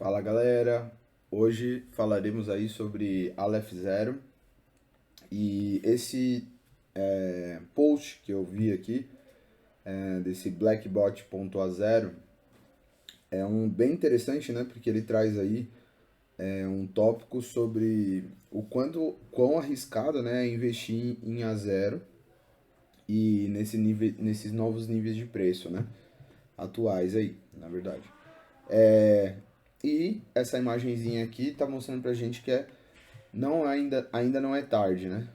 Fala galera, hoje falaremos aí sobre Aleph Zero e esse post que eu vi aqui desse Blackbot.a0 é um bem interessante, né? Porque ele traz aí um tópico sobre o quão arriscado, né, é investir em A0 e nesses novos níveis de preço, né? Atuais aí, na verdade. E essa imagenzinha aqui tá mostrando pra gente que ainda não é tarde, né?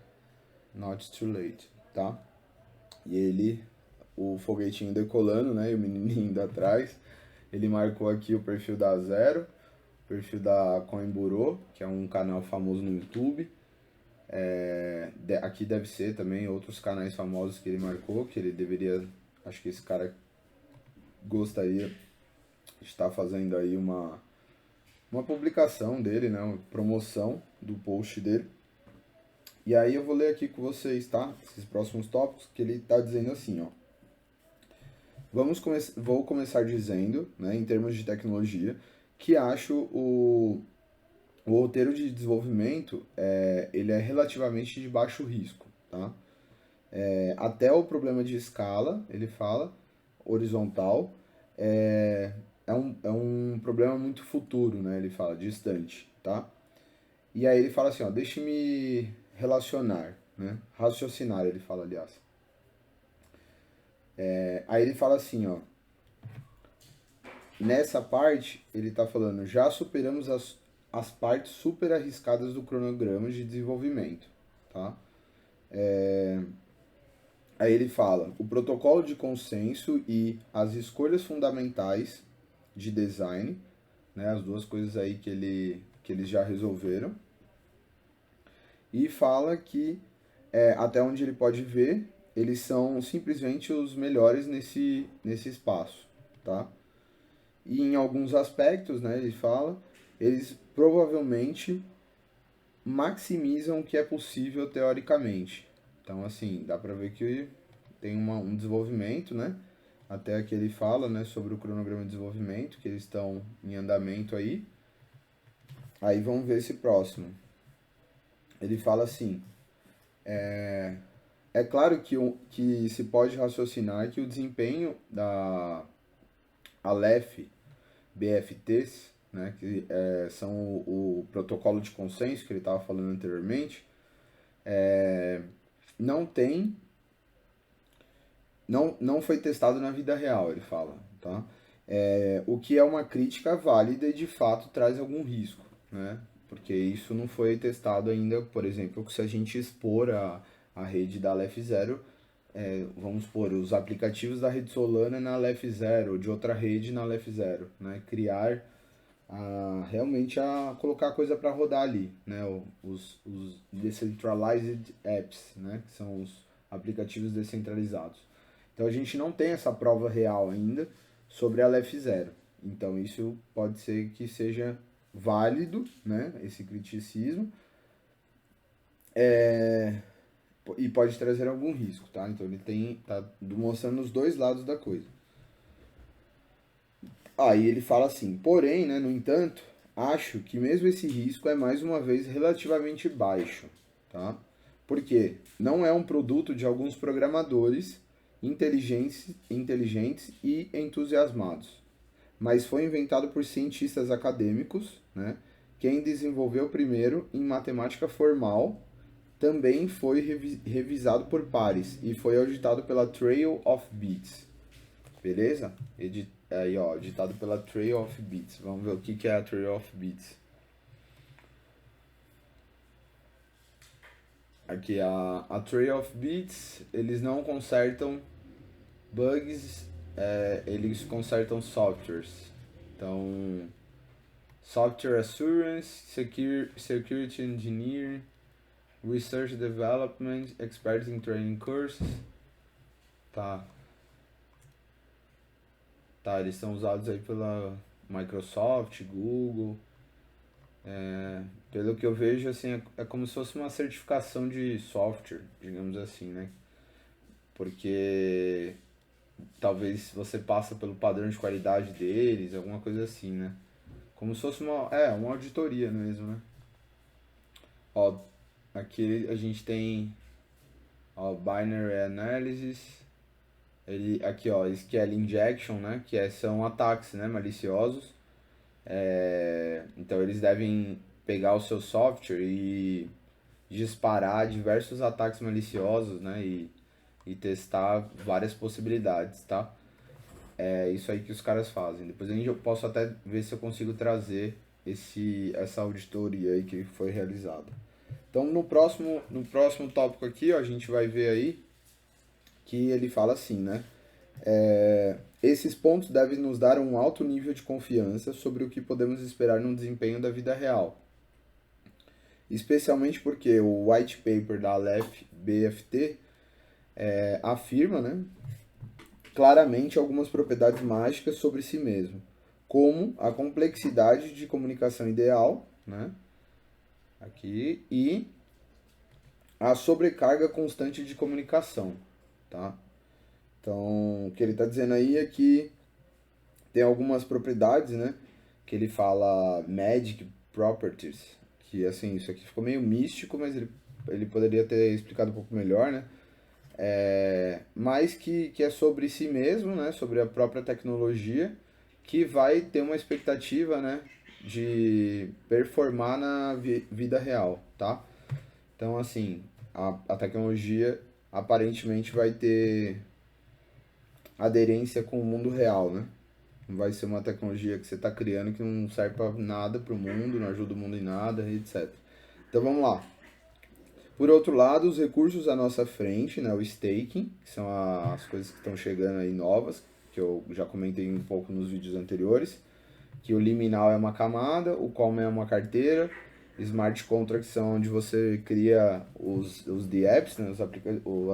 Not too late, tá? E o foguetinho decolando, né? E o menininho indo atrás. Ele marcou aqui o perfil da Zero, o perfil da Coinburo, que é um canal famoso no YouTube. Aqui deve ser também outros canais famosos que ele marcou, que ele deveria. Acho que esse cara gostaria de estar fazendo aí uma publicação dele, né? Uma promoção do post dele. E aí eu vou ler aqui com vocês, tá? Esses próximos tópicos que ele está dizendo assim, ó. Vou começar dizendo, né, em termos de tecnologia, que acho o roteiro de desenvolvimento ele é relativamente de baixo risco, tá? Até o problema de escala, ele fala, horizontal, é um problema muito futuro, né? Ele fala, distante, tá? E aí ele fala assim, ó, deixe-me relacionar, né? Raciocinar, ele fala, aliás. Aí ele fala assim, ó, nessa parte ele tá falando, já superamos as partes super arriscadas do cronograma de desenvolvimento, tá? Aí ele fala, o protocolo de consenso e as escolhas fundamentais de design, né? As duas coisas aí que eles já resolveram. E fala que até onde ele pode ver, eles são simplesmente os melhores nesse espaço, tá? E em alguns aspectos, né, ele fala, eles provavelmente maximizam o que é possível teoricamente. Então, assim, dá pra ver que tem um desenvolvimento, né? Até que ele fala, né, sobre o cronograma de desenvolvimento, que eles estão em andamento aí. Aí vamos ver esse próximo. Ele fala assim, é claro que se pode raciocinar que o desempenho da Aleph BFTs, né, que são o protocolo de consenso que ele estava falando anteriormente, não tem, não foi testado na vida real, ele fala, tá? O que é uma crítica válida e de fato traz algum risco, né? Porque isso não foi testado ainda, por exemplo, se a gente expor a rede da Aleph Zero, vamos supor, os aplicativos da rede Solana na Aleph Zero, ou de outra rede na Aleph Zero, né? Criar realmente a colocar coisa para rodar ali, né? Os decentralized apps, né? Que são os aplicativos descentralizados. Então a gente não tem essa prova real ainda sobre a Aleph Zero. Então isso pode ser que seja válido, né? Esse criticismo e pode trazer algum risco, tá? Então ele tá mostrando os dois lados da coisa. Aí ele fala assim, porém, né, no entanto, acho que mesmo esse risco é mais uma vez relativamente baixo, tá? Porque não é um produto de alguns programadores inteligentes e entusiasmados, mas foi inventado por cientistas acadêmicos, né? Quem desenvolveu primeiro em matemática formal também foi revisado por pares e foi auditado pela Trail of Bits. Beleza? Aí, ó, editado pela Trail of Beats. Vamos ver o que é a Trail of Beats. Aqui, a Trail of Beats, eles não consertam bugs, eles consertam softwares. Então, Software Assurance, Security Engineering, Research Development, Experts in Training Courses. Tá, tá, eles são usados aí pela Microsoft, Google. Pelo que eu vejo, assim, é como se fosse uma certificação de software, digamos assim, né? Porque talvez você passa pelo padrão de qualidade deles, alguma coisa assim, né? como se fosse uma auditoria mesmo, né? Ó, aqui a gente tem, ó, Binary Analysis, aqui, ó, SQL Injection, né? São ataques, né, maliciosos. Então eles devem pegar o seu software e disparar diversos ataques maliciosos, né? E testar várias possibilidades, tá? É isso aí que os caras fazem. Depois eu posso até ver se eu consigo trazer essa auditoria aí que foi realizada. Então no próximo tópico aqui, ó, a gente vai ver aí que ele fala assim, né? Esses pontos devem nos dar um alto nível de confiança sobre o que podemos esperar no desempenho da vida real. Especialmente porque o white paper da Aleph BFT afirma, né, claramente algumas propriedades mágicas sobre si mesmo, como a complexidade de comunicação ideal, né, aqui, e a sobrecarga constante de comunicação, tá? Então, o que ele está dizendo aí é que tem algumas propriedades, né, que ele fala magic properties, que assim, isso aqui ficou meio místico, mas ele poderia ter explicado um pouco melhor, né? Mas que é sobre si mesmo, né? Sobre a própria tecnologia, que vai ter uma expectativa, né? De performar na vida real, tá? Então, assim, a tecnologia aparentemente vai ter aderência com o mundo real, né? Não vai ser uma tecnologia que você está criando que não serve para nada para o mundo, não ajuda o mundo em nada, etc. Então vamos lá. Por outro lado, os recursos à nossa frente, né, o staking, que são as coisas que estão chegando aí novas, que eu já comentei um pouco nos vídeos anteriores, que o liminal é uma camada, o Common é uma carteira, smart contracts são onde você cria os DApps, né,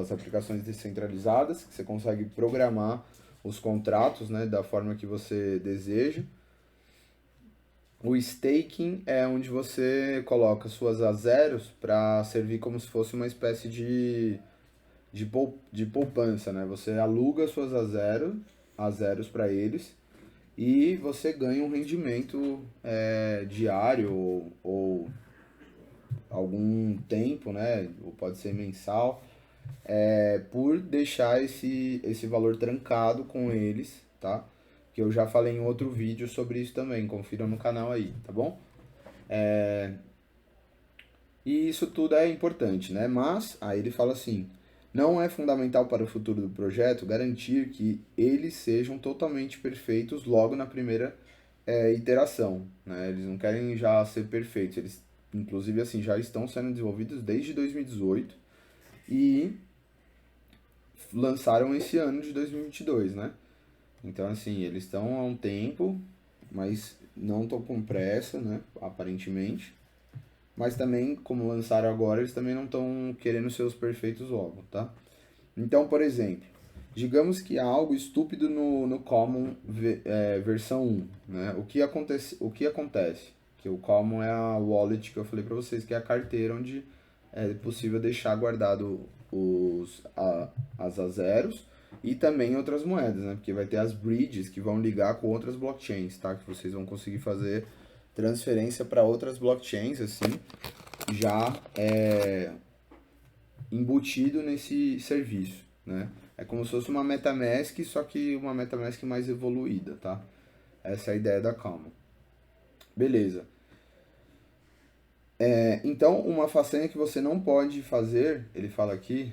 as aplicações descentralizadas, que você consegue programar os contratos, né, da forma que você deseja. O staking é onde você coloca suas a zeros para servir como se fosse uma espécie de poupança, né? Você aluga suas a zeros para eles e você ganha um rendimento diário ou algum tempo, né? Ou pode ser mensal, por deixar esse valor trancado com eles, tá? Que eu já falei em outro vídeo sobre isso também, confira no canal aí, tá bom? E isso tudo é importante, né? Mas, aí ele fala assim: não é fundamental para o futuro do projeto garantir que eles sejam totalmente perfeitos logo na primeira iteração, né? Eles não querem já ser perfeitos, eles, inclusive, assim, já estão sendo desenvolvidos desde 2018 e lançaram esse ano de 2022, né? Então, assim, eles estão há um tempo, mas não estão com pressa, né? Aparentemente. Mas também, como lançaram agora, eles também não estão querendo ser os perfeitos logo, tá? Então, por exemplo, digamos que há algo estúpido no Common versão 1, né? O que acontece? Que o Common é a wallet que eu falei para vocês, que é a carteira onde é possível deixar guardado as a zeros e também outras moedas, né? Porque vai ter as bridges que vão ligar com outras blockchains, tá? Que vocês vão conseguir fazer transferência para outras blockchains, assim, já embutido nesse serviço, né? É como se fosse uma MetaMask, só que uma MetaMask mais evoluída, tá? Essa é a ideia da Common. Beleza. Então, uma façanha que você não pode fazer, ele fala aqui,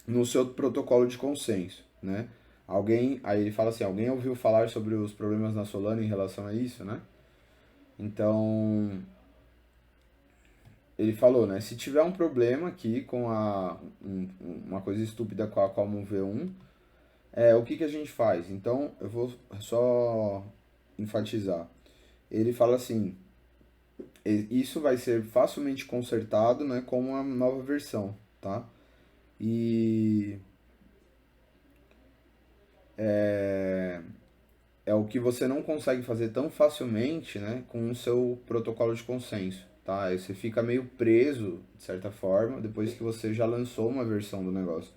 no seu protocolo de consenso, né? Aí ele fala assim, alguém ouviu falar sobre os problemas na Solana em relação a isso, né? Então, ele falou, né? Se tiver um problema aqui com uma coisa estúpida com a Common V1, o que a gente faz? Então, eu vou só enfatizar. Ele fala assim, isso vai ser facilmente consertado, né, com uma nova versão, tá? E é o que você não consegue fazer tão facilmente, né, com o seu protocolo de consenso, tá? Aí você fica meio preso, de certa forma, depois que você já lançou uma versão do negócio.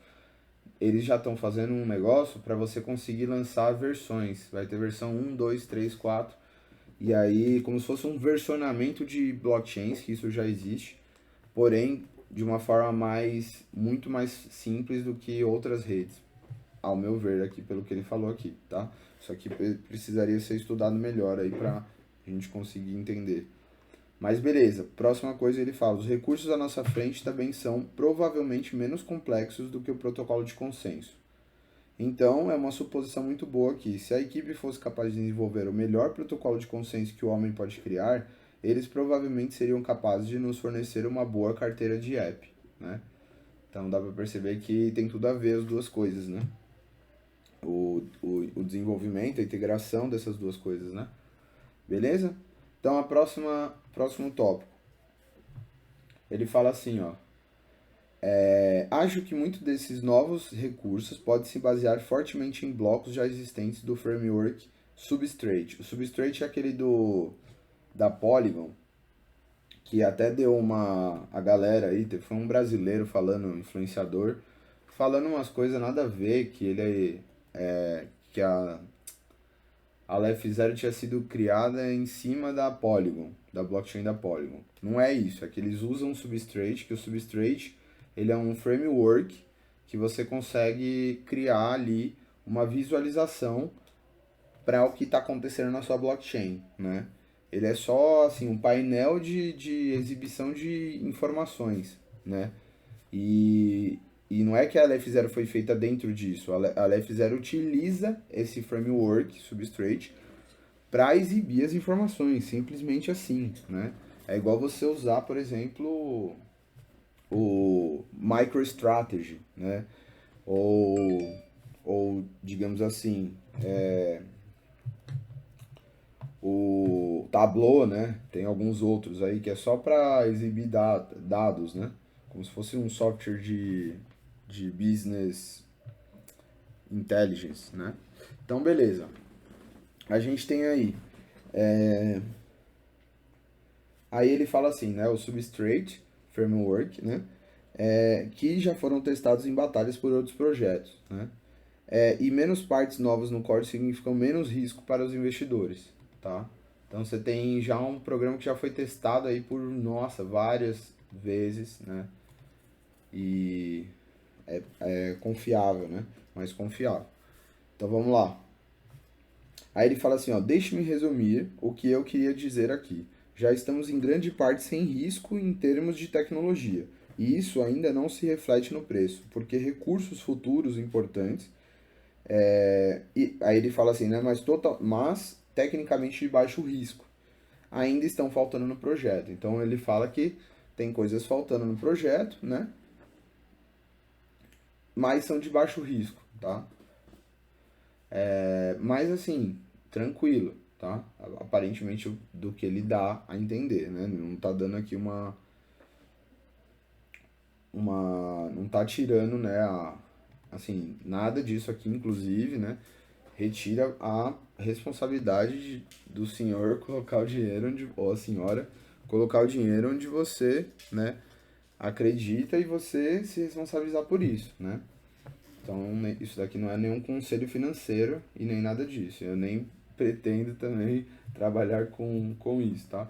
eles já estão fazendo um negócio para você conseguir lançar versões. Vai ter versão 1, 2, 3, 4. E aí, como se fosse um versionamento de blockchains, que isso já existe, porém de uma forma muito mais simples do que outras redes, ao meu ver aqui, pelo que ele falou aqui, tá? Isso aqui precisaria ser estudado melhor aí pra gente conseguir entender. Mas beleza, próxima coisa ele fala, os recursos à nossa frente também são provavelmente menos complexos do que o protocolo de consenso. Então, é uma suposição muito boa que, se a equipe fosse capaz de desenvolver o melhor protocolo de consenso que o homem pode criar, eles provavelmente seriam capazes de nos fornecer uma boa carteira de app, né? Então, dá para perceber que tem tudo a ver as duas coisas, né? O desenvolvimento, a integração dessas duas coisas, né? Beleza? Então, próximo tópico. Ele fala assim, ó. Acho que muitos desses novos recursos podem se basear fortemente em blocos já existentes do framework Substrate. O Substrate é aquele da Polygon, que até deu a galera aí, foi um brasileiro falando, um influenciador, falando umas coisas nada a ver, que que a Aleph Zero tinha sido criada em cima da Polygon, da blockchain da Polygon. Não é isso, é que eles usam o Substrate, que o Substrate ele é um framework que você consegue criar ali uma visualização para o que está acontecendo na sua blockchain, né? Ele é só assim um painel de exibição de informações, né? E não é que a Aleph Zero foi feita dentro disso. A Aleph Zero utiliza esse framework Substrate para exibir as informações, simplesmente assim, né? É igual você usar, por exemplo, o MicroStrategy, né? Ou digamos assim, o Tableau, né? Tem alguns outros aí que é só para exibir dados, né? Como se fosse um software de business intelligence, né? Então, beleza. A gente tem aí. Aí ele fala assim, né? O Substrate Framework, né? Que já foram testados em batalhas por outros projetos, né? E menos partes novas no core significam menos risco para os investidores, tá? Então você tem já um programa que já foi testado aí por, nossa, várias vezes, né? E é confiável, né? Mais confiável. Então vamos lá. Aí ele fala assim, ó, deixe-me resumir o que eu queria dizer aqui. Já estamos em grande parte sem risco em termos de tecnologia, e isso ainda não se reflete no preço, porque recursos futuros importantes, e aí ele fala assim, né, mas tecnicamente de baixo risco, ainda estão faltando no projeto. Então ele fala que tem coisas faltando no projeto, né, mas são de baixo risco, tá? Mas assim, tranquilo, tá? Aparentemente do que ele dá a entender, né? Não tá dando aqui não tá tirando, né, assim, nada disso aqui, inclusive, né, retira a responsabilidade do senhor colocar o dinheiro ou a senhora colocar o dinheiro onde você, né, acredita e você se responsabilizar por isso, né? Então, isso daqui não é nenhum conselho financeiro e nem nada disso. Eu nem pretendo também trabalhar com isso, tá?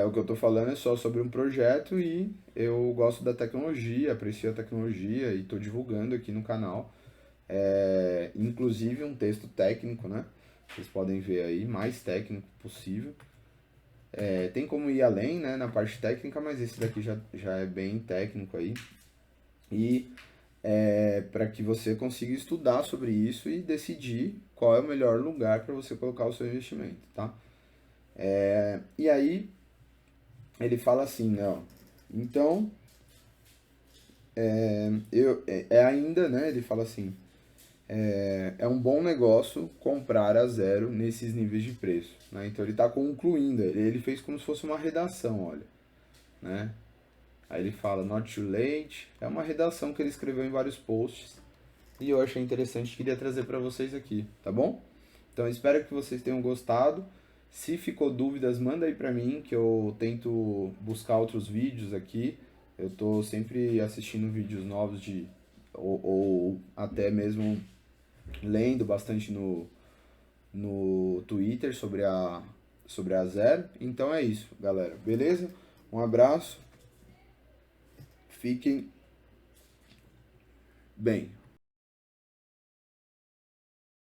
O que eu tô falando é só sobre um projeto e eu gosto da tecnologia, aprecio a tecnologia e tô divulgando aqui no canal. Inclusive um texto técnico, né? Vocês podem ver aí, mais técnico possível. Tem como ir além, né, na parte técnica, mas esse daqui já é bem técnico aí. E para que você consiga estudar sobre isso e decidir qual é o melhor lugar para você colocar o seu investimento, tá? E aí ele fala assim, né? Ó, então ainda, né? Ele fala assim, é um bom negócio comprar a zero nesses níveis de preço, né? Então ele está concluindo, ele fez como se fosse uma redação, olha, né? Aí ele fala not too late, é uma redação que ele escreveu em vários posts e eu achei interessante, queria trazer para vocês aqui, tá bom? Então espero que vocês tenham gostado. Se ficou dúvidas, manda aí para mim que eu tento buscar outros vídeos aqui. Eu tô sempre assistindo vídeos novos ou até mesmo lendo bastante no Twitter sobre a Zero. Então é isso, galera. Beleza? Um abraço. Fiquem bem.